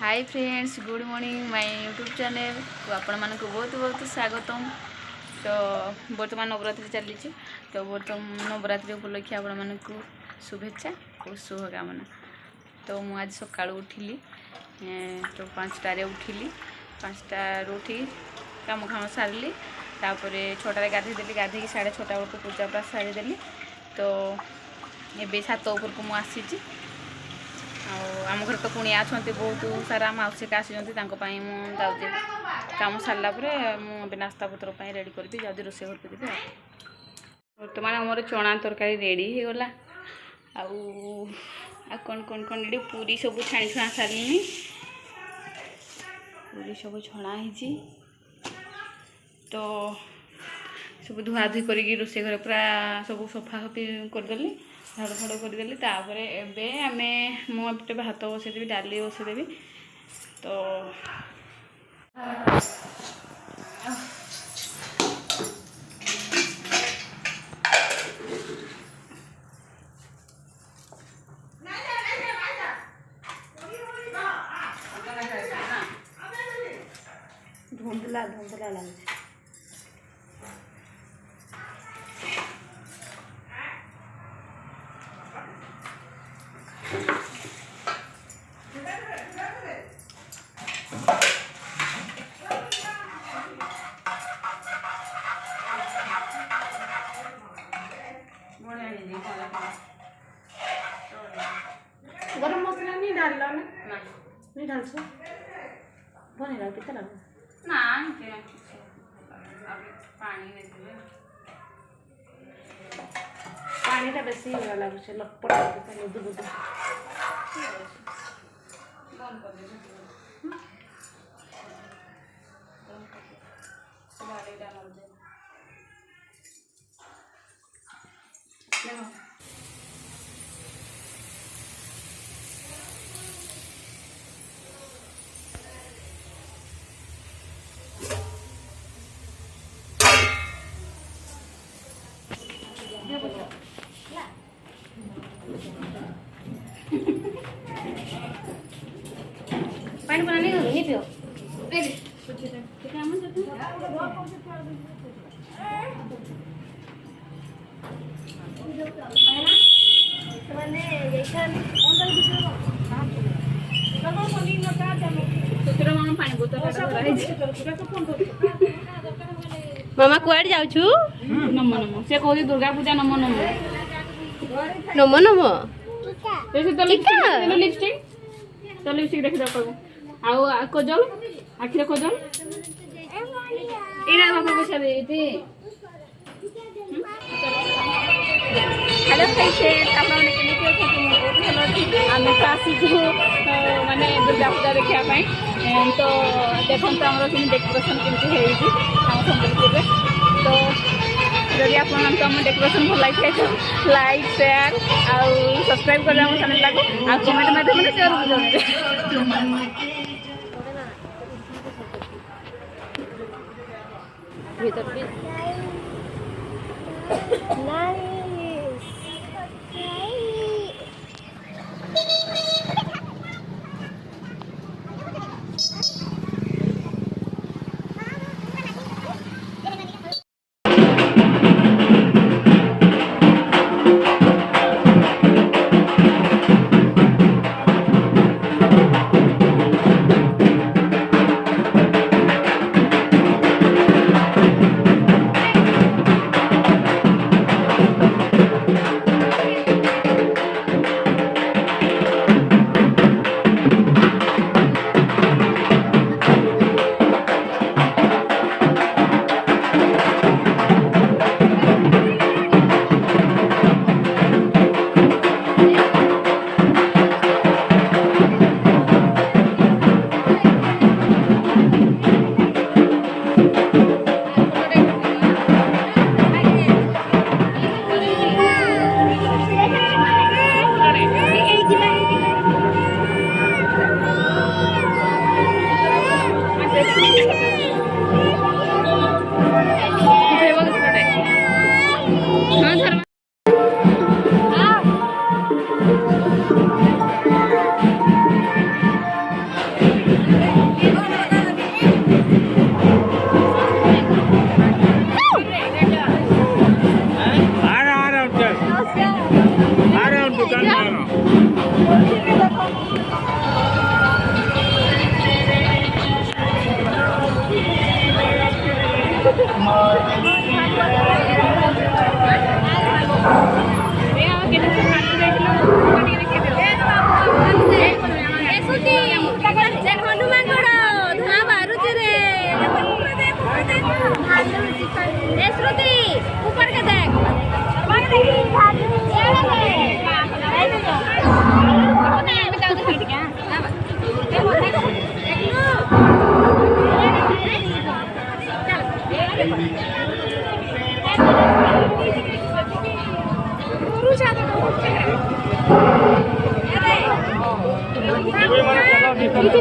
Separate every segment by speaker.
Speaker 1: Hi friends, good morning my YouTube channel को आपण मानक बहुत बहुत स्वागतम। तो बर्तमान नवरात्रि चली तो बर्तमान नवरात्रि उपलक्षे आपण मानक शुभेच्छा और शुभकामना। तो मुझे आज सका उठिली तो 5टारे उठिली 5टार उठी कम खाम सारे तापर 6टारे गाधेदेली गाधे 6:30 बेलू पूजा पूरा सारीदेली। तो ये छात उपरको मुझे आसी आम घर तो कुणिया अच्छा बहुत सारा मौसी का आसी मुझे कम सारा मुझे नास्ता पत्र रेडी करी जाऊँगी रोसे घर कर बर्तमान आमर चना तरकारी रेडी हो गला। कौन कौन कौन रेडी पूरी सब छाणी छुआ सारे पूरी सब छणा तो सब धुआधुई करी रोसे घर पूरा सब सफा सफी करदेली झाड़ू फाड़ू करदेली। तापर एबे आमे मुझे भात बसईदेवी डाली बसईदेवी। तो धुंधला धुंधला लगे
Speaker 2: गरम मसला नहीं डाल लो ना नहीं डाल सो बने लगा कितना लगा
Speaker 1: ना पानी
Speaker 2: पानी टा बेसी हो लागु से लपट के बुदु बुदु
Speaker 1: बंद कर दे डाल दे देखो
Speaker 2: पानी बनाने का नहीं पियो मामा कुआड़ जाऊ
Speaker 1: नमो नमो से कहती दुर्गा पूजा नमो नमो
Speaker 2: नमो नमो
Speaker 1: लिपस्टिक तो लिपस्टिक देखी दो आउ कजल आखिर कजल एरा बाबा पछा देती। हेलो फ्रेंड्स, आप लोग केमिति अछथि मु बहुत भलो अछि। आमे तो आसीछु माने दुर्गा पूजा देखा तो देखन तो हमरो किन डेकोरेशन केमिति हेइछि हम संबलपुर रे। तो जदि आप हम डेकोरेशन भल लगे तो लाइक शेयर और सब्सक्राइब कर हम चैनल को आ कमेंट माध्यम से जरूर जणाइबे। भीतर भी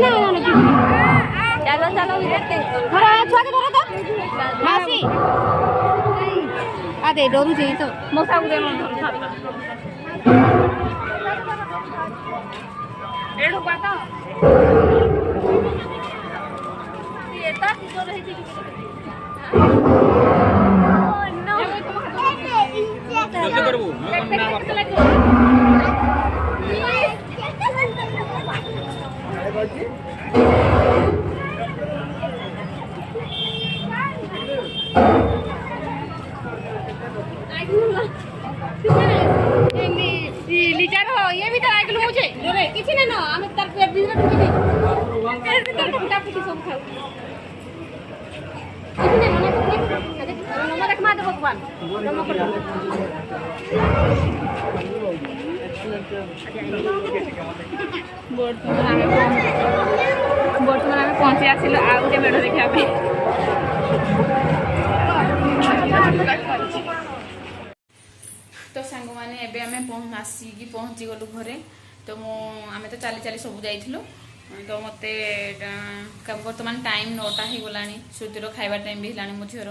Speaker 2: ना चलो चलो देखते धर छुआ के धर तो मासी आ दे डरू छी तो मौसा को दे मन धर एडो बात ये ता जो रही थी नो करबो लीटर हो ये भी तो आइल मुझे रे किछि ना न हम तार पेट बिजरा टुकी दे पेट भीतर टुटा फुटी सब खाऊ किछि ना मना करे नमो देख मा दे भगवान नमो कर
Speaker 1: बर्तमान आम पहुँची आसिलु आ गोटे मेढ़ देखा तो सांग मैंने एबे आमे आसिकी पहुँची गलु घरे तो आमे तो चली चली सब जाइलु तो मत बर्तमान टाइम 9टा हो गला श्रुतिर खाइबा टाइम भी है मो झीर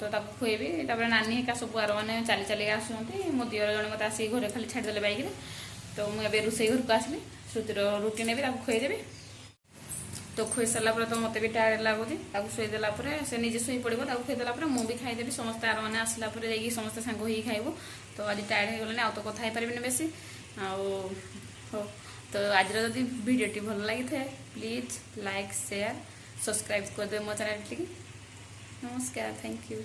Speaker 1: तो खुएबी नानी हेका सब आर मैंने चली चली आसुँच मो दियर जन मत आसिक घरे खाली छाड़देले बैक तो मुझे रोसे घर को आसली श्रुतिर रुटी नेबी खुएदेवी तो खुई सारा तो मत भी टायर्ड लगुच शुईदेला से निजे शुई पड़ो खुईदेला मुझे खाईदेवी समस्त आर मैंने आसला समस्त सांग ही खाइबू तो आज टायर्ड हो गलानी तो कथा पारि बेसी हो तो आज जदि भिडियोटी भल लगी थे प्लीज लाइक शेयर सब्सक्राइब करदे मो चैनल टी नमस्कार थैंक यू।